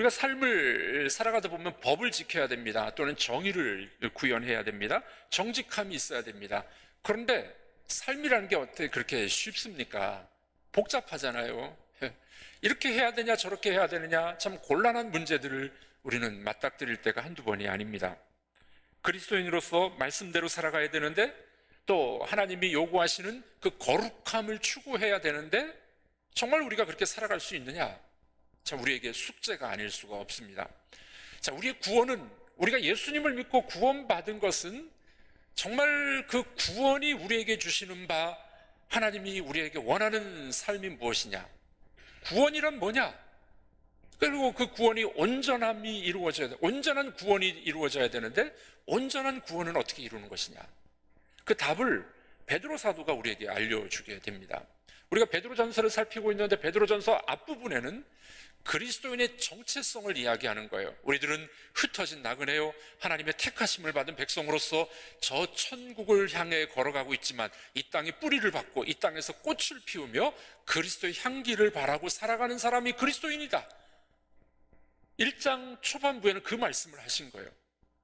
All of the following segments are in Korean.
우리가 삶을 살아가다 보면 법을 지켜야 됩니다. 또는 정의를 구현해야 됩니다. 정직함이 있어야 됩니다. 그런데 삶이라는 게 어떻게 그렇게 쉽습니까? 복잡하잖아요. 이렇게 해야 되냐 저렇게 해야 되느냐 참 곤란한 문제들을 우리는 맞닥뜨릴 때가 한두 번이 아닙니다. 그리스도인으로서 말씀대로 살아가야 되는데 또 하나님이 요구하시는 그 거룩함을 추구해야 되는데 정말 우리가 그렇게 살아갈 수 있느냐? 자, 우리에게 숙제가 아닐 수가 없습니다. 자, 우리의 구원은, 우리가 예수님을 믿고 구원받은 것은 정말 그 구원이 우리에게 주시는 바, 하나님이 우리에게 원하는 삶이 무엇이냐? 구원이란 뭐냐? 그리고 그 구원이 온전함이 이루어져야 돼. 온전한 구원이 이루어져야 되는데 온전한 구원은 어떻게 이루는 것이냐? 그 답을 베드로 사도가 우리에게 알려주게 됩니다. 우리가 베드로전서를 살피고 있는데 베드로전서 앞부분에는 그리스도인의 정체성을 이야기하는 거예요. 우리들은 흩어진 나그네요, 하나님의 택하심을 받은 백성으로서 저 천국을 향해 걸어가고 있지만 이 땅에 뿌리를 받고 이 땅에서 꽃을 피우며 그리스도의 향기를 바라고 살아가는 사람이 그리스도인이다. 1장 초반부에는 그 말씀을 하신 거예요.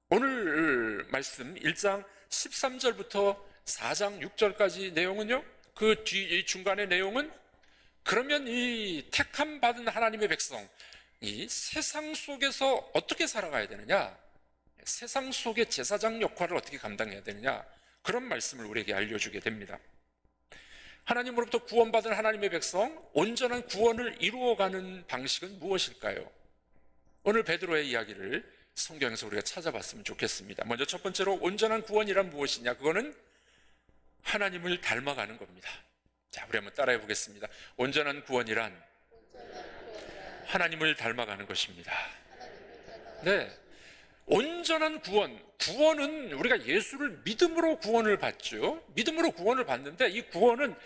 오늘 말씀 1장 13절부터 4장 6절까지 내용은요, 그 뒤 중간의 내용은 그러면 이 택함 받은 하나님의 백성, 이 세상 속에서 어떻게 살아가야 되느냐, 세상 속의 제사장 역할을 어떻게 감당해야 되느냐, 그런 말씀을 우리에게 알려주게 됩니다. 하나님으로부터 구원받은 하나님의 백성, 온전한 구원을 이루어가는 방식은 무엇일까요? 오늘 베드로의 이야기를 성경에서 우리가 찾아봤으면 좋겠습니다. 먼저 첫 번째로 온전한 구원이란 무엇이냐? 그거는 하나님을 닮아가는 겁니다. 자, 우리 한번 따라해 보겠습니다. 온전한 구원이란 하나님을 닮아가는 것입니다. 네, 온전한 구원, 구원은 우리가 예수를 믿음으로 구원을 받죠. 믿음으로 구원을 받는데 이 구원은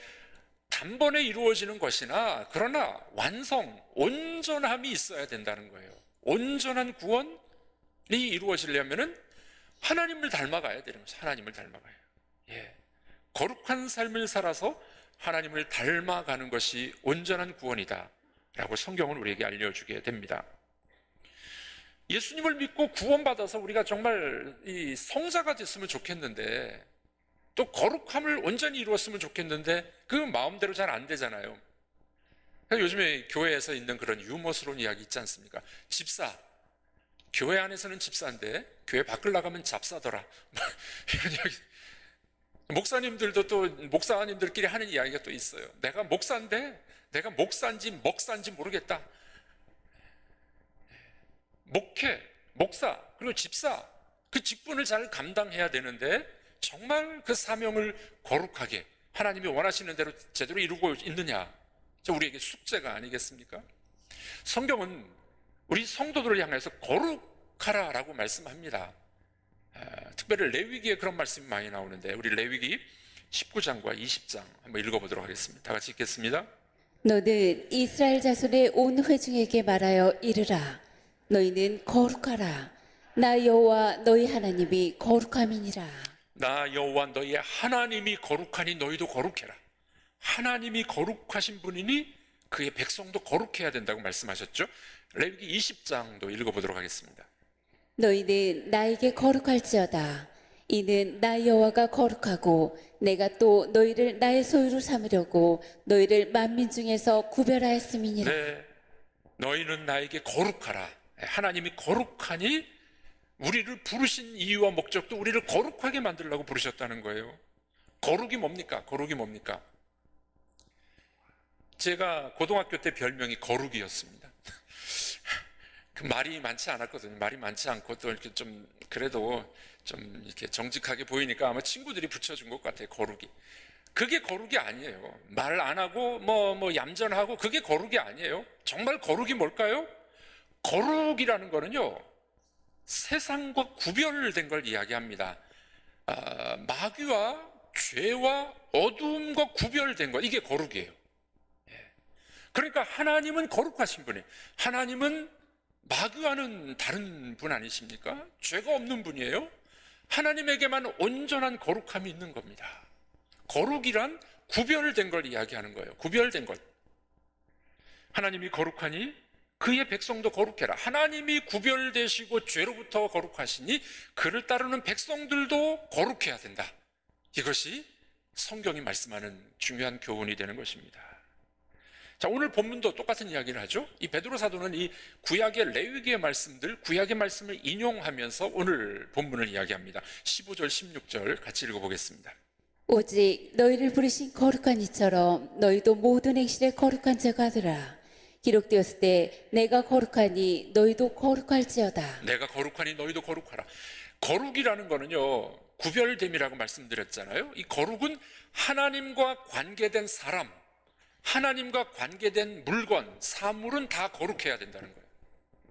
단번에 이루어지는 것이나 그러나 완성, 온전함이 있어야 된다는 거예요. 온전한 구원이 이루어지려면은 하나님을 닮아가야 되는 거죠. 하나님을 닮아가요. 예, 거룩한 삶을 살아서 하나님을 닮아가는 것이 온전한 구원이다 라고 성경은 우리에게 알려주게 됩니다. 예수님을 믿고 구원받아서 우리가 정말 이 성자가 됐으면 좋겠는데 또 거룩함을 온전히 이루었으면 좋겠는데 그 마음대로 잘 안 되잖아요. 요즘에 교회에서 있는 그런 유머스러운 이야기 있지 않습니까? 집사, 교회 안에서는 집사인데 교회 밖을 나가면 잡사더라, 이런 이야기. 목사님들도 또 목사님들끼리 하는 이야기가 또 있어요. 내가 목사인데 내가 목사인지 먹사인지 모르겠다. 목회, 목사, 그리고 집사, 그 직분을 잘 감당해야 되는데 정말 그 사명을 거룩하게 하나님이 원하시는 대로 제대로 이루고 있느냐, 우리에게 숙제가 아니겠습니까? 성경은 우리 성도들을 향해서 거룩하라라고 말씀합니다. 특별히 레위기에 그런 말씀이 많이 나오는데 우리 레위기 19장과 20장 한번 읽어보도록 하겠습니다. 다 같이 읽겠습니다. 너는 이스라엘 자손의 온 회중에게 말하여 이르라. 너희는 거룩하라. 나 여호와 너희 하나님이 거룩함이니라. 나 여호와 너희 하나님이 거룩하니 너희도 거룩해라. 하나님이 거룩하신 분이니 그의 백성도 거룩해야 된다고 말씀하셨죠. 레위기 20장도 읽어보도록 하겠습니다. 너희는 나에게 거룩할지어다. 이는 나 여호와가 거룩하고 내가 또 너희를 나의 소유로 삼으려고 너희를 만민 중에서 구별하였음이니라. 네, 너희는 나에게 거룩하라. 하나님이 거룩하니 우리를 부르신 이유와 목적도 우리를 거룩하게 만들려고 부르셨다는 거예요. 거룩이 뭡니까? 거룩이 뭡니까? 제가 고등학교 때 별명이 거룩이었습니다. 그 말이 많지 않았거든요. 말이 많지 않고 또 이렇게 좀 그래도 좀 이렇게 정직하게 보이니까 아마 친구들이 붙여준 것 같아요. 거룩이. 그게 거룩이 아니에요. 말 안 하고 뭐 얌전하고 그게 거룩이 아니에요. 정말 거룩이 뭘까요? 거룩이라는 거는요, 세상과 구별된 걸 이야기합니다. 마귀와 죄와 어두움과 구별된 것, 이게 거룩이에요. 그러니까 하나님은 거룩하신 분이에요. 하나님은 마귀와는 다른 분 아니십니까? 죄가 없는 분이에요. 하나님에게만 온전한 거룩함이 있는 겁니다. 거룩이란 구별된 걸 이야기하는 거예요. 구별된 것. 하나님이 거룩하니 그의 백성도 거룩해라. 하나님이 구별되시고 죄로부터 거룩하시니 그를 따르는 백성들도 거룩해야 된다. 이것이 성경이 말씀하는 중요한 교훈이 되는 것입니다. 자, 오늘 본문도 똑같은 이야기를 하죠. 이 베드로 사도는 이 구약의 레위기의 말씀들, 구약의 말씀을 인용하면서 오늘 본문을 이야기합니다. 15절, 16절 같이 읽어보겠습니다. 오직 너희를 부르신 거룩한 이처럼 너희도 모든 행실에 거룩한 자가 되라. 기록되었을 때 내가 거룩하니 너희도 거룩할지어다. 내가 거룩하니 너희도 거룩하라. 거룩이라는 거는요, 구별됨이라고 말씀드렸잖아요. 이 거룩은 하나님과 관계된 사람, 하나님과 관계된 물건, 사물은 다 거룩해야 된다는 거예요.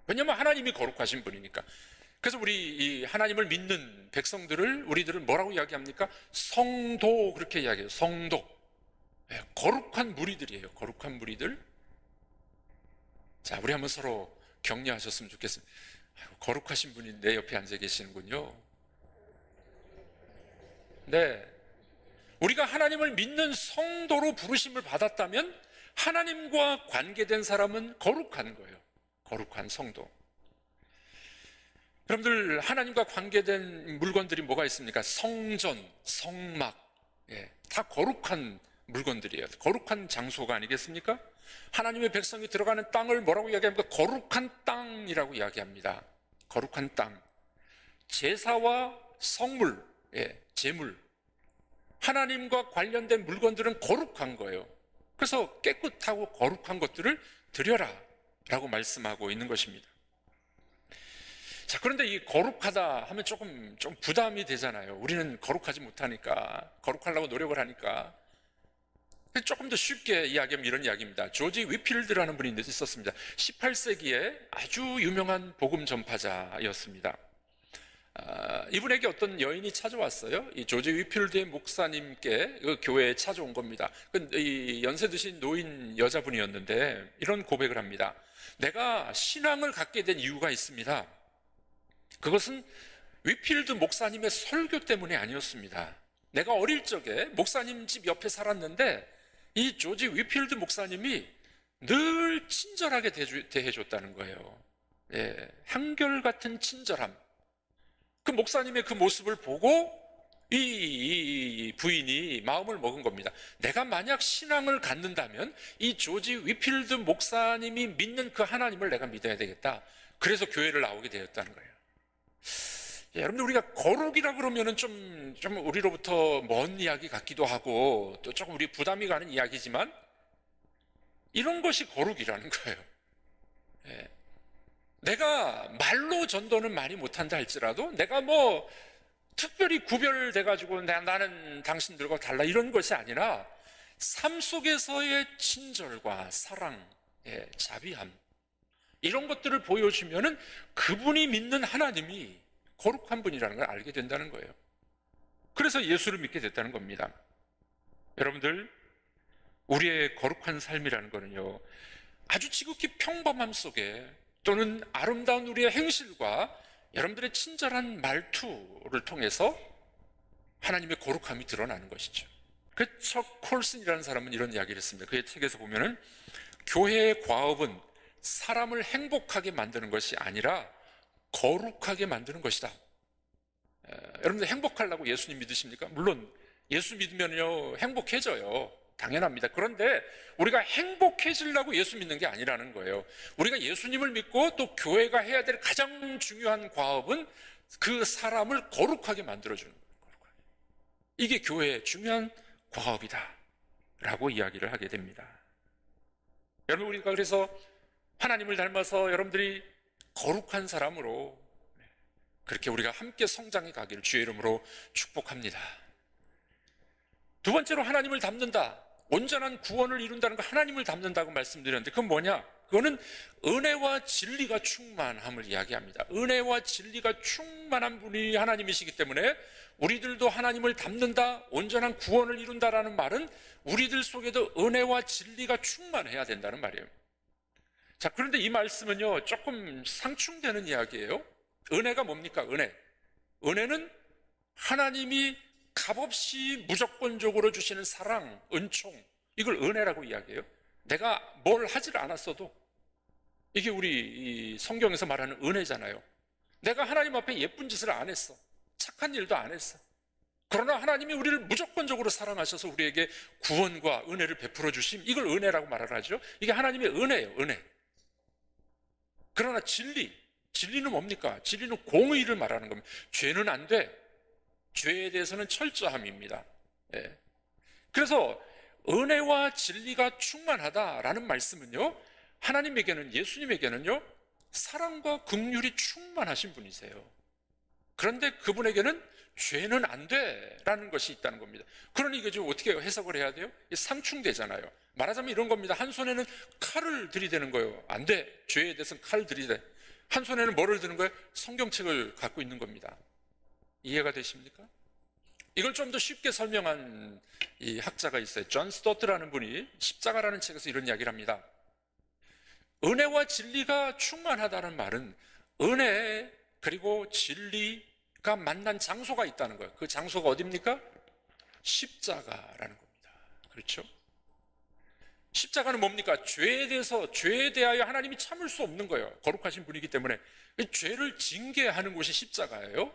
왜냐하면 하나님이 거룩하신 분이니까. 그래서 우리 이 하나님을 믿는 백성들을 우리들은 뭐라고 이야기합니까? 성도, 그렇게 이야기해요. 성도. 거룩한 무리들이에요. 거룩한 무리들. 자, 우리 한번 서로 격려하셨으면 좋겠습니다. 거룩하신 분이 내 옆에 앉아 계시는군요. 네. 우리가 하나님을 믿는 성도로 부르심을 받았다면 하나님과 관계된 사람은 거룩한 거예요. 거룩한 성도. 여러분들, 하나님과 관계된 물건들이 뭐가 있습니까? 성전, 성막, 다 거룩한 물건들이에요. 거룩한 장소가 아니겠습니까? 하나님의 백성이 들어가는 땅을 뭐라고 이야기합니까? 거룩한 땅이라고 이야기합니다. 거룩한 땅. 제사와 성물, 제물, 하나님과 관련된 물건들은 거룩한 거예요. 그래서 깨끗하고 거룩한 것들을 드려라 라고 말씀하고 있는 것입니다. 자, 그런데 이 거룩하다 하면 좀 부담이 되잖아요. 우리는 거룩하지 못하니까, 거룩하려고 노력을 하니까. 조금 더 쉽게 이야기하면 이런 이야기입니다. 조지 위필드라는 분이 있었습니다. 18세기에 아주 유명한 복음 전파자였습니다. 이분에게 어떤 여인이 찾아왔어요. 이 조지 위필드의 목사님께 그 교회에 찾아온 겁니다. 이 연세 드신 노인 여자분이었는데 이런 고백을 합니다. 내가 신앙을 갖게 된 이유가 있습니다. 그것은 위필드 목사님의 설교 때문이 아니었습니다. 내가 어릴 적에 목사님 집 옆에 살았는데 이 조지 위필드 목사님이 늘 친절하게 대해줬다는 거예요. 한결같은 친절함. 그 목사님의 그 모습을 보고 이 부인이 마음을 먹은 겁니다. 내가 만약 신앙을 갖는다면 이 조지 위필드 목사님이 믿는 그 하나님을 내가 믿어야 되겠다. 그래서 교회를 나오게 되었다는 거예요. 여러분들, 우리가 거룩이라 그러면은 좀 우리로부터 먼 이야기 같기도 하고 또 조금 우리 부담이 가는 이야기지만 이런 것이 거룩이라는 거예요. 내가 말로 전도는 많이 못한다 할지라도 내가 뭐 특별히 구별돼가지고 나는 당신들과 달라 이런 것이 아니라 삶 속에서의 친절과 사랑, 자비함, 이런 것들을 보여주면은 그분이 믿는 하나님이 거룩한 분이라는 걸 알게 된다는 거예요. 그래서 예수를 믿게 됐다는 겁니다. 여러분들, 우리의 거룩한 삶이라는 거는요, 아주 지극히 평범함 속에 또는 아름다운 우리의 행실과 여러분들의 친절한 말투를 통해서 하나님의 거룩함이 드러나는 것이죠. 그 척 콜슨이라는 사람은 이런 이야기를 했습니다. 그의 책에서 보면은 교회의 과업은 사람을 행복하게 만드는 것이 아니라 거룩하게 만드는 것이다. 여러분들, 행복하려고 예수님 믿으십니까? 물론 예수 믿으면요 행복해져요. 당연합니다. 그런데 우리가 행복해지려고 예수 믿는 게 아니라는 거예요. 우리가 예수님을 믿고 또 교회가 해야 될 가장 중요한 과업은 그 사람을 거룩하게 만들어주는 거예요. 이게 교회의 중요한 과업이다 라고 이야기를 하게 됩니다. 여러분, 우리가 그래서 하나님을 닮아서 여러분들이 거룩한 사람으로 그렇게 우리가 함께 성장해 가기를 주의 이름으로 축복합니다. 두 번째로 하나님을 닮는다. 온전한 구원을 이룬다는 거, 하나님을 닮는다고 말씀드렸는데 그건 뭐냐? 그거는 은혜와 진리가 충만함을 이야기합니다. 은혜와 진리가 충만한 분이 하나님이시기 때문에 우리들도 하나님을 닮는다, 온전한 구원을 이룬다라는 말은 우리들 속에도 은혜와 진리가 충만해야 된다는 말이에요. 자, 그런데 이 말씀은요, 조금 상충되는 이야기예요. 은혜가 뭡니까? 은혜는 하나님이 값없이 무조건적으로 주시는 사랑, 은총, 이걸 은혜라고 이야기해요. 내가 뭘 하질 않았어도 이게 우리 이 성경에서 말하는 은혜잖아요. 내가 하나님 앞에 예쁜 짓을 안 했어. 착한 일도 안 했어. 그러나 하나님이 우리를 무조건적으로 사랑하셔서 우리에게 구원과 은혜를 베풀어 주심, 이걸 은혜라고 말을 하죠. 이게 하나님의 은혜예요, 은혜. 그러나 진리는 뭡니까? 진리는 공의를 말하는 겁니다. 죄는 안 돼. 죄에 대해서는 철저함입니다. 예. 그래서 은혜와 진리가 충만하다라는 말씀은요, 하나님에게는, 예수님에게는요, 사랑과 긍휼이 충만하신 분이세요. 그런데 그분에게는 죄는 안 돼라는 것이 있다는 겁니다. 그러니 이게 좀 어떻게 해석을 해야 돼요? 상충되잖아요. 말하자면 이런 겁니다. 한 손에는 칼을 들이대는 거예요. 안 돼. 죄에 대해서는 칼을 들이대. 한 손에는 뭐를 드는 거예요? 성경책을 갖고 있는 겁니다. 이해가 되십니까? 이걸 좀 더 쉽게 설명한 이 학자가 있어요. 존 스토트라는 분이 십자가라는 책에서 이런 이야기를 합니다. 은혜와 진리가 충만하다는 말은 은혜 그리고 진리가 만난 장소가 있다는 거예요. 그 장소가 어디입니까? 십자가라는 겁니다. 그렇죠? 십자가는 뭡니까? 죄에 대하여 하나님이 참을 수 없는 거예요. 거룩하신 분이기 때문에 죄를 징계하는 곳이 십자가예요.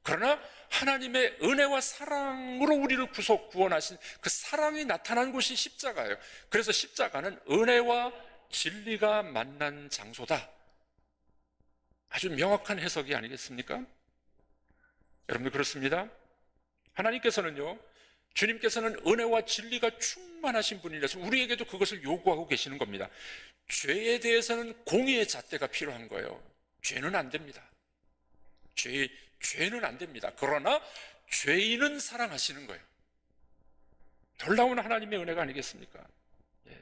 그러나 하나님의 은혜와 사랑으로 우리를 구원하신 그 사랑이 나타난 곳이 십자가예요. 그래서 십자가는 은혜와 진리가 만난 장소다. 아주 명확한 해석이 아니겠습니까? 여러분들 그렇습니다. 하나님께서는요, 주님께서는 은혜와 진리가 충만하신 분이라서 우리에게도 그것을 요구하고 계시는 겁니다. 죄에 대해서는 공의의 잣대가 필요한 거예요. 죄는 안 됩니다. 죄는 안 됩니다. 그러나 죄인은 사랑하시는 거예요. 놀라운 하나님의 은혜가 아니겠습니까? 예.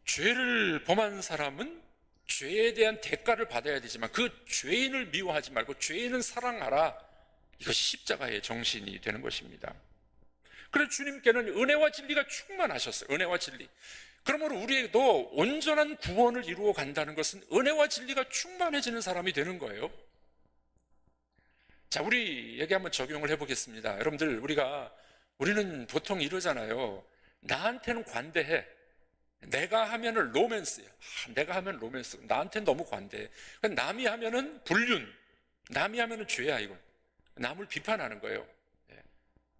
죄를 범한 사람은 죄에 대한 대가를 받아야 되지만 그 죄인을 미워하지 말고 죄인은 사랑하라. 이것이 십자가의 정신이 되는 것입니다. 그래서 주님께는 은혜와 진리가 충만하셨어요. 은혜와 진리. 그러므로 우리에게도 온전한 구원을 이루어 간다는 것은 은혜와 진리가 충만해지는 사람이 되는 거예요. 자, 우리에게 한번 적용을 해보겠습니다. 여러분들, 우리는 보통 이러잖아요. 나한테는 관대해. 내가 하면은 로맨스야. 내가 하면 로맨스. 나한테는 너무 관대해. 남이 하면은 불륜. 남이 하면은 죄야, 이건. 남을 비판하는 거예요.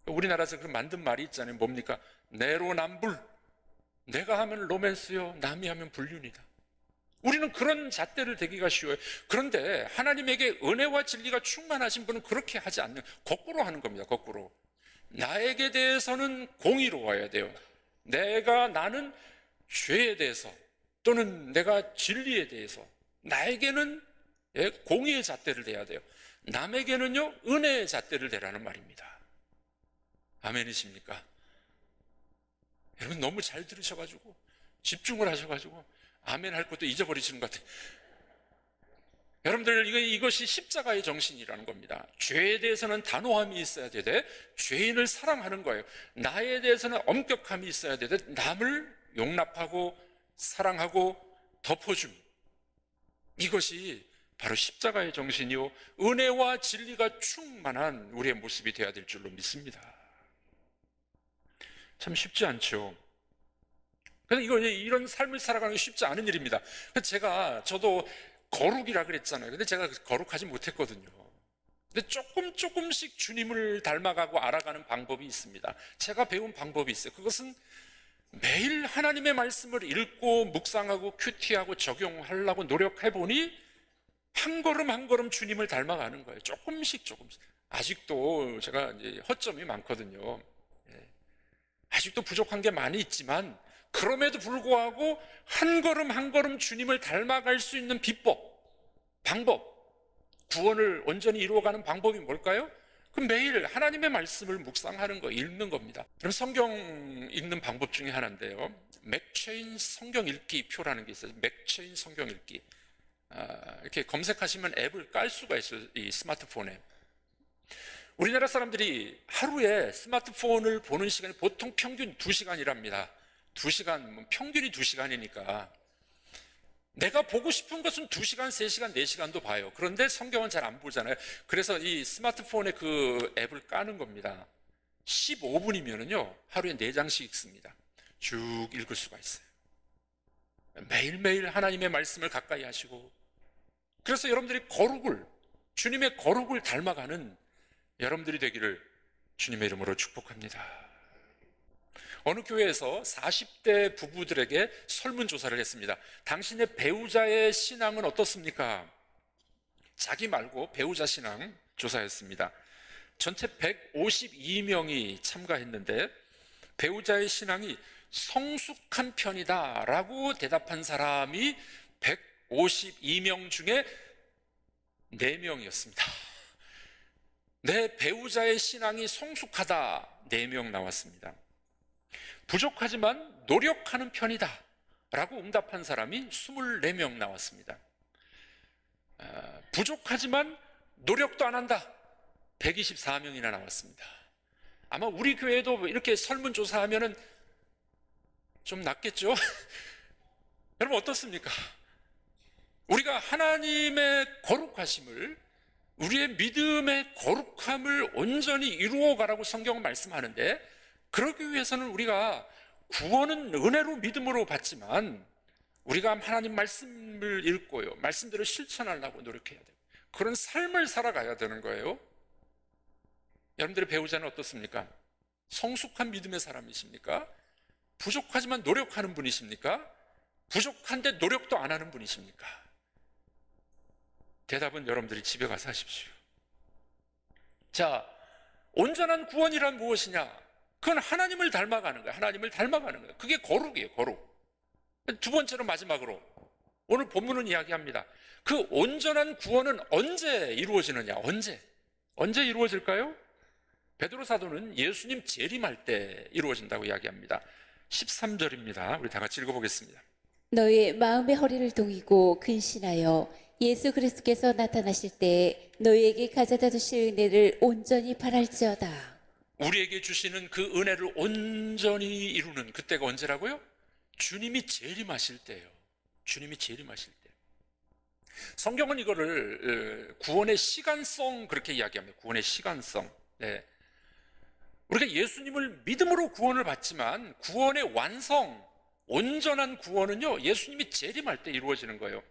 우리나라에서 그 만든 말이 있잖아요. 뭡니까? 내로남불. 내가 하면 로맨스요. 남이 하면 불륜이다. 우리는 그런 잣대를 대기가 쉬워요. 그런데 하나님에게 은혜와 진리가 충만하신 분은 그렇게 하지 않는, 거꾸로 하는 겁니다. 거꾸로. 나에게 대해서는 공의로워야 돼요. 나는 죄에 대해서 또는 내가 진리에 대해서 나에게는 공의의 잣대를 대야 돼요. 남에게는요, 은혜의 잣대를 대라는 말입니다. 아멘이십니까? 여러분 너무 잘 들으셔가지고 집중을 하셔가지고 아멘 할 것도 잊어버리시는 것 같아요. 여러분들, 이것이 십자가의 정신이라는 겁니다. 죄에 대해서는 단호함이 있어야 되되 죄인을 사랑하는 거예요. 나에 대해서는 엄격함이 있어야 되되 남을 용납하고 사랑하고 덮어줌. 이것이 바로 십자가의 정신이요, 은혜와 진리가 충만한 우리의 모습이 되어야 될 줄로 믿습니다. 참 쉽지 않죠. 그래서 이런 삶을 살아가는 게 쉽지 않은 일입니다. 그래서 저도 거룩이라 그랬잖아요. 근데 제가 거룩하지 못했거든요. 근데 조금씩 주님을 닮아가고 알아가는 방법이 있습니다. 제가 배운 방법이 있어요. 그것은 매일 하나님의 말씀을 읽고 묵상하고 큐티하고 적용하려고 노력해보니 한 걸음 한 걸음 주님을 닮아가는 거예요. 조금씩. 아직도 제가 이제 허점이 많거든요. 아직도 부족한 게 많이 있지만 그럼에도 불구하고 한 걸음 한 걸음 주님을 닮아갈 수 있는 비법, 방법, 구원을 온전히 이루어가는 방법이 뭘까요? 그 매일 하나님의 말씀을 묵상하는 거, 읽는 겁니다. 그럼 성경 읽는 방법 중에 하나인데요. 맥체인 성경 읽기 표라는 게 있어요. 맥체인 성경 읽기. 이렇게 검색하시면 앱을 깔 수가 있어요. 이 스마트폰에. 우리나라 사람들이 하루에 스마트폰을 보는 시간이 보통 평균 2시간이랍니다. 2시간, 평균이 2시간이니까. 내가 보고 싶은 것은 2시간, 3시간, 4시간도 봐요. 그런데 성경은 잘 안 보잖아요. 그래서 이 스마트폰에 그 앱을 까는 겁니다. 15분이면은요, 하루에 4장씩 읽습니다. 쭉 읽을 수가 있어요. 매일매일 하나님의 말씀을 가까이 하시고, 그래서 여러분들이 주님의 거룩을 닮아가는 여러분들이 되기를 주님의 이름으로 축복합니다. 어느 교회에서 40대 부부들에게 설문조사를 했습니다. 당신의 배우자의 신앙은 어떻습니까? 자기 말고 배우자 신앙 조사했습니다. 전체 152명이 참가했는데 배우자의 신앙이 성숙한 편이다 라고 대답한 사람이 152명 중에 4명이었습니다. 내 배우자의 신앙이 성숙하다, 4명 나왔습니다. 부족하지만 노력하는 편이다 라고 응답한 사람이 24명 나왔습니다. 부족하지만 노력도 안 한다, 124명이나 나왔습니다. 아마 우리 교회도 이렇게 설문조사하면은 좀 낫겠죠? 여러분 어떻습니까? 우리가 하나님의 거룩하심을, 우리의 믿음의 거룩함을 온전히 이루어가라고 성경은 말씀하는데, 그러기 위해서는 우리가 구원은 은혜로 믿음으로 받지만 우리가 하나님 말씀을 읽고요, 말씀대로 실천하려고 노력해야 돼요. 그런 삶을 살아가야 되는 거예요. 여러분들의 배우자는 어떻습니까? 성숙한 믿음의 사람이십니까? 부족하지만 노력하는 분이십니까? 부족한데 노력도 안 하는 분이십니까? 대답은 여러분들이 집에 가서 하십시오. 자, 온전한 구원이란 무엇이냐? 그건 하나님을 닮아가는 거예요. 하나님을 닮아가는 거예요. 그게 거룩이에요, 거룩. 두 번째로, 마지막으로 오늘 본문은 이야기합니다. 그 온전한 구원은 언제 이루어지느냐? 언제 이루어질까요? 베드로 사도는 예수님 재림할 때 이루어진다고 이야기합니다. 13절입니다. 우리 다 같이 읽어보겠습니다. 너의 마음의 허리를 동이고 근신하여 예수 그리스도께서 나타나실 때 너희에게 가져다 주실 은혜를 온전히 바랄지어다. 우리에게 주시는 그 은혜를 온전히 이루는 그때가 언제라고요? 주님이 재림하실 때예요. 주님이 재림하실 때. 성경은 이거를 구원의 시간성 그렇게 이야기합니다. 구원의 시간성. 네. 우리가 예수님을 믿음으로 구원을 받지만 구원의 완성, 온전한 구원은요, 예수님이 재림할 때 이루어지는 거예요.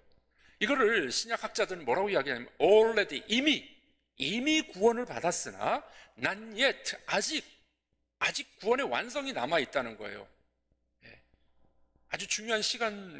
이거를 신약학자들은 뭐라고 이야기하냐면 already, 이미 구원을 받았으나 not yet, 아직 구원의 완성이 남아있다는 거예요. 아주 중요한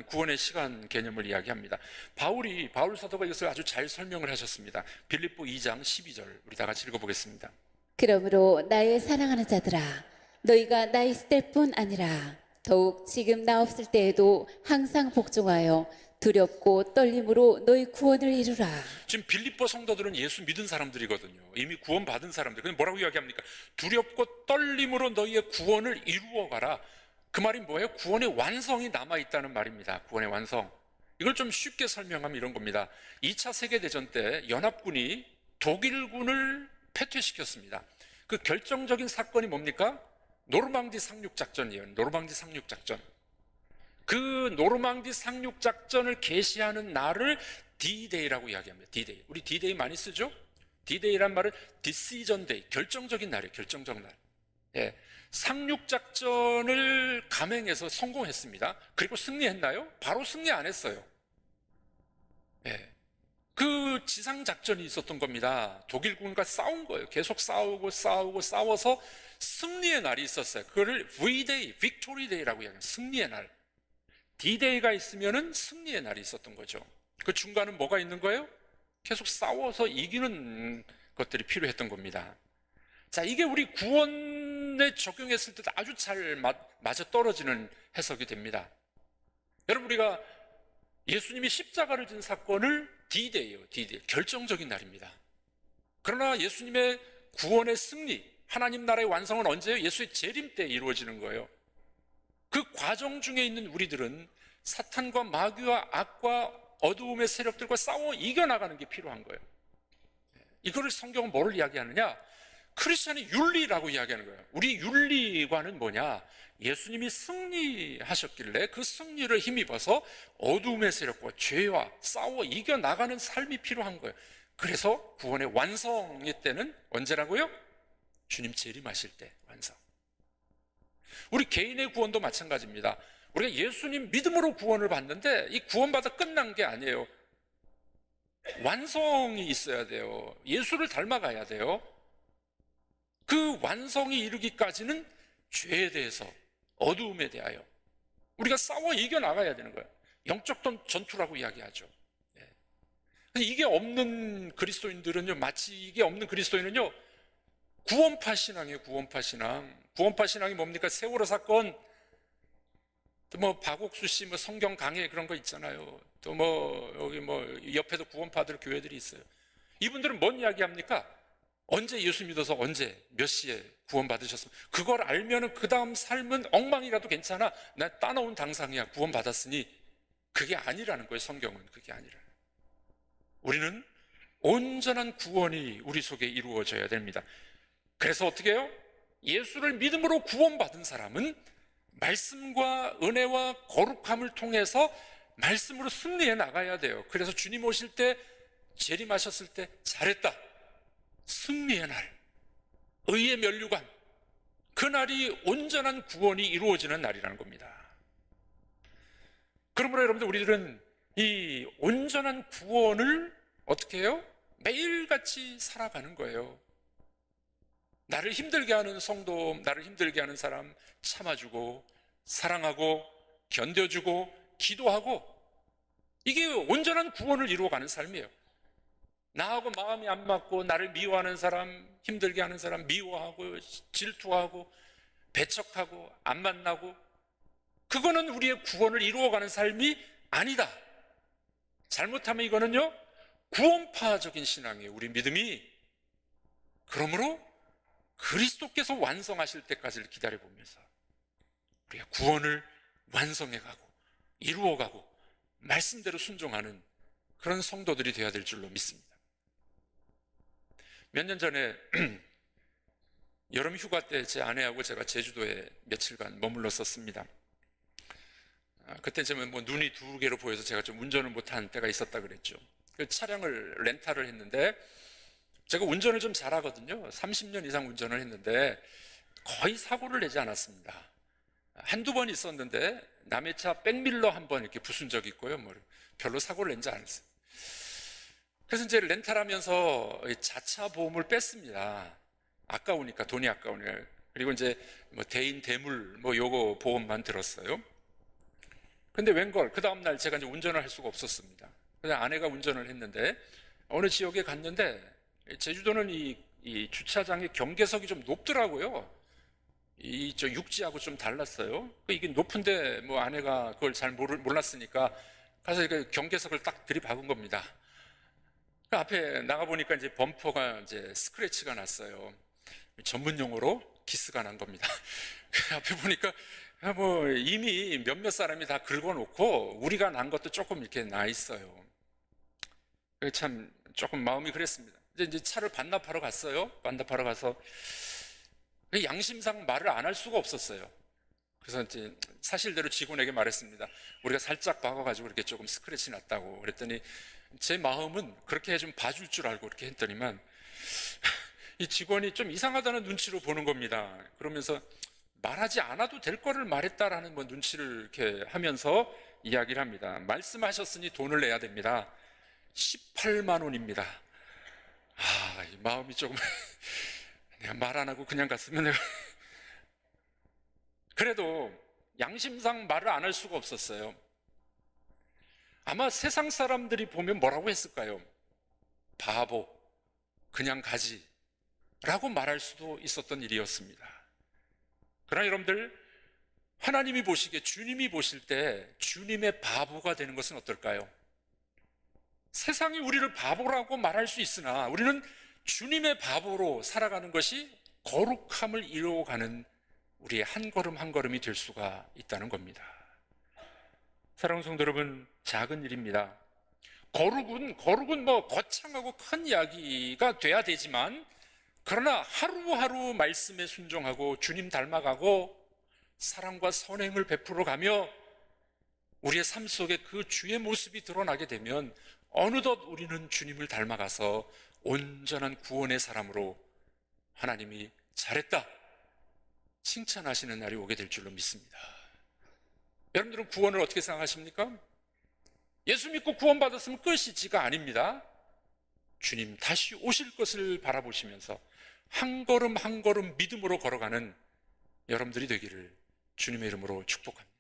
구원의 시간 개념을 이야기합니다. 바울 사도가 이것을 아주 잘 설명을 하셨습니다. 빌립보 2장 12절 우리 다 같이 읽어보겠습니다. 그러므로 나의 사랑하는 자들아, 너희가 나 있을 때뿐 아니라 더욱 지금 나 없을 때에도 항상 복종하여 두렵고 떨림으로 너희 구원을 이루라. 지금 빌립보 성도들은 예수 믿은 사람들이거든요. 이미 구원 받은 사람들. 근데 뭐라고 이야기합니까? 두렵고 떨림으로 너희의 구원을 이루어가라. 그 말이 뭐예요? 구원의 완성이 남아있다는 말입니다. 구원의 완성. 이걸 좀 쉽게 설명하면 이런 겁니다. 2차 세계대전 때 연합군이 독일군을 패퇴시켰습니다. 그 결정적인 사건이 뭡니까? 노르망디 상륙작전이에요. 노르망디 상륙작전. 그 노르망디 상륙작전을 개시하는 날을 D-Day라고 이야기합니다. D-Day. 우리 D-Day 많이 쓰죠? D-Day란 말은 Decision Day, 결정적인 날이에요. 결정적 날. 예. 상륙작전을 감행해서 성공했습니다. 그리고 승리했나요? 바로 승리 안 했어요. 예. 그 지상작전이 있었던 겁니다. 독일군과 싸운 거예요. 계속 싸워서 승리의 날이 있었어요. 그거를 V-Day, Victory Day라고 이야기해요. 승리의 날. D-Day가 있으면은 승리의 날이 있었던 거죠. 그 중간은 뭐가 있는 거예요? 계속 싸워서 이기는 것들이 필요했던 겁니다. 자, 이게 우리 구원에 적용했을 때도 아주 잘 맞아 떨어지는 해석이 됩니다. 여러분, 우리가 예수님이 십자가를 진 사건을 D-Day예요. D-Day. 결정적인 날입니다. 그러나 예수님의 구원의 승리, 하나님 나라의 완성은 언제요? 예수의 재림 때 이루어지는 거예요. 그 과정 중에 있는 우리들은 사탄과 마귀와 악과 어두움의 세력들과 싸워 이겨나가는 게 필요한 거예요. 이거를 성경은 뭐를 이야기하느냐? 크리스천의 윤리라고 이야기하는 거예요. 우리 윤리관은 뭐냐? 예수님이 승리하셨길래 그 승리를 힘입어서 어두움의 세력과 죄와 싸워 이겨나가는 삶이 필요한 거예요. 그래서 구원의 완성의 때는 언제라고요? 주님 재림하실 때 완성. 우리 개인의 구원도 마찬가지입니다. 우리가 예수님 믿음으로 구원을 받는데 이 구원받아 끝난 게 아니에요. 완성이 있어야 돼요. 예수를 닮아가야 돼요. 그 완성이 이르기까지는 죄에 대해서, 어두움에 대하여 우리가 싸워 이겨나가야 되는 거예요. 영적 전투라고 이야기하죠. 이게 없는 그리스도인들은요, 마치 이게 없는 그리스도인은요, 구원파 신앙이에요. 구원파 신앙. 구원파 신앙이 뭡니까? 세월호 사건, 또 뭐 박옥수 씨 뭐 성경 강해 그런 거 있잖아요. 또 뭐 여기 뭐 옆에도 구원파들 교회들이 있어요. 이분들은 뭔 이야기합니까? 언제 예수 믿어서 언제 몇 시에 구원 받으셨습니까? 그걸 알면은 그 다음 삶은 엉망이라도 괜찮아. 나 따놓은 당상이야. 구원 받았으니. 그게 아니라는 거예요. 성경은 그게 아니라. 우리는 온전한 구원이 우리 속에 이루어져야 됩니다. 그래서 어떻게 해요? 예수를 믿음으로 구원받은 사람은 말씀과 은혜와 거룩함을 통해서 말씀으로 승리해 나가야 돼요. 그래서 주님 오실 때, 재림하셨을 때 잘했다. 승리의 날, 의의 면류관, 그날이 온전한 구원이 이루어지는 날이라는 겁니다. 그러므로 여러분들, 우리들은 이 온전한 구원을 어떻게 해요? 매일같이 살아가는 거예요. 나를 힘들게 하는 성도, 나를 힘들게 하는 사람 참아주고 사랑하고 견뎌주고 기도하고, 이게 온전한 구원을 이루어가는 삶이에요. 나하고 마음이 안 맞고 나를 미워하는 사람, 힘들게 하는 사람 미워하고 질투하고 배척하고 안 만나고, 그거는 우리의 구원을 이루어가는 삶이 아니다. 잘못하면 이거는요, 구원파적인 신앙이에요. 우리 믿음이. 그러므로 그리스도께서 완성하실 때까지를 기다려보면서 우리가 구원을 완성해가고 이루어가고 말씀대로 순종하는 그런 성도들이 되어야 될 줄로 믿습니다. 몇 년 전에 여름 휴가 때 제 아내하고 제가 제주도에 며칠간 머물렀었습니다. 그때 제가 뭐 눈이 두 개로 보여서 제가 좀 운전을 못한 때가 있었다 그랬죠. 그 차량을 렌탈을 했는데, 제가 운전을 좀 잘하거든요. 30년 이상 운전을 했는데 거의 사고를 내지 않았습니다. 한두 번 있었는데 남의 차 백밀러 한 번 이렇게 부순 적이 있고요. 뭐 별로 사고를 낸지 않았어요. 그래서 이제 렌탈하면서 자차 보험을 뺐습니다. 아까우니까, 돈이 아까우니까. 그리고 이제 뭐 대인 대물 뭐 요거 보험만 들었어요. 근데 웬걸 그 다음날 제가 이제 운전을 할 수가 없었습니다. 그래서 아내가 운전을 했는데 어느 지역에 갔는데, 제주도는 이 주차장의 경계석이 좀 높더라고요. 저 육지하고 좀 달랐어요. 이게 높은데 뭐 아내가 그걸 잘 몰랐으니까 가서 그 경계석을 딱 들이박은 겁니다. 그 앞에 나가보니까 이제 범퍼가 이제 스크래치가 났어요. 전문 용어로 기스가 난 겁니다. 그 앞에 보니까 뭐 이미 몇몇 사람이 다 긁어놓고 우리가 난 것도 조금 이렇게 나 있어요. 참 조금 마음이 그랬습니다. 이제 차를 반납하러 갔어요. 반납하러 가서 양심상 말을 안 할 수가 없었어요. 그래서 이제 사실대로 직원에게 말했습니다. 우리가 살짝 박아가지고 이렇게 조금 스크래치 났다고. 그랬더니 제 마음은 그렇게 좀 봐줄 줄 알고 이렇게 했더니만 이 직원이 좀 이상하다는 눈치로 보는 겁니다. 그러면서 말하지 않아도 될 거를 말했다라는 뭐 눈치를 이렇게 하면서 이야기를 합니다. 말씀하셨으니 돈을 내야 됩니다. 18만 원입니다. 이 마음이 조금 내가 말 안 하고 그냥 갔으면 내가 그래도 양심상 말을 안 할 수가 없었어요. 아마 세상 사람들이 보면 뭐라고 했을까요? 바보, 그냥 가지 라고 말할 수도 있었던 일이었습니다. 그러나 여러분들, 하나님이 보시기에, 주님이 보실 때 주님의 바보가 되는 것은 어떨까요? 세상이 우리를 바보라고 말할 수 있으나 우리는 주님의 바보로 살아가는 것이 거룩함을 이루어가는 우리의 한 걸음 한 걸음이 될 수가 있다는 겁니다. 사랑하는 성도 여러분, 작은 일입니다. 거룩은 뭐 거창하고 큰 이야기가 돼야 되지만, 그러나 하루하루 말씀에 순종하고 주님 닮아가고 사랑과 선행을 베풀어 가며 우리의 삶 속에 그 주의 모습이 드러나게 되면 어느덧 우리는 주님을 닮아가서 온전한 구원의 사람으로 하나님이 잘했다 칭찬하시는 날이 오게 될 줄로 믿습니다. 여러분들은 구원을 어떻게 생각하십니까? 예수 믿고 구원받았으면 끝이지가 아닙니다. 주님 다시 오실 것을 바라보시면서 한 걸음 한 걸음 믿음으로 걸어가는 여러분들이 되기를 주님의 이름으로 축복합니다.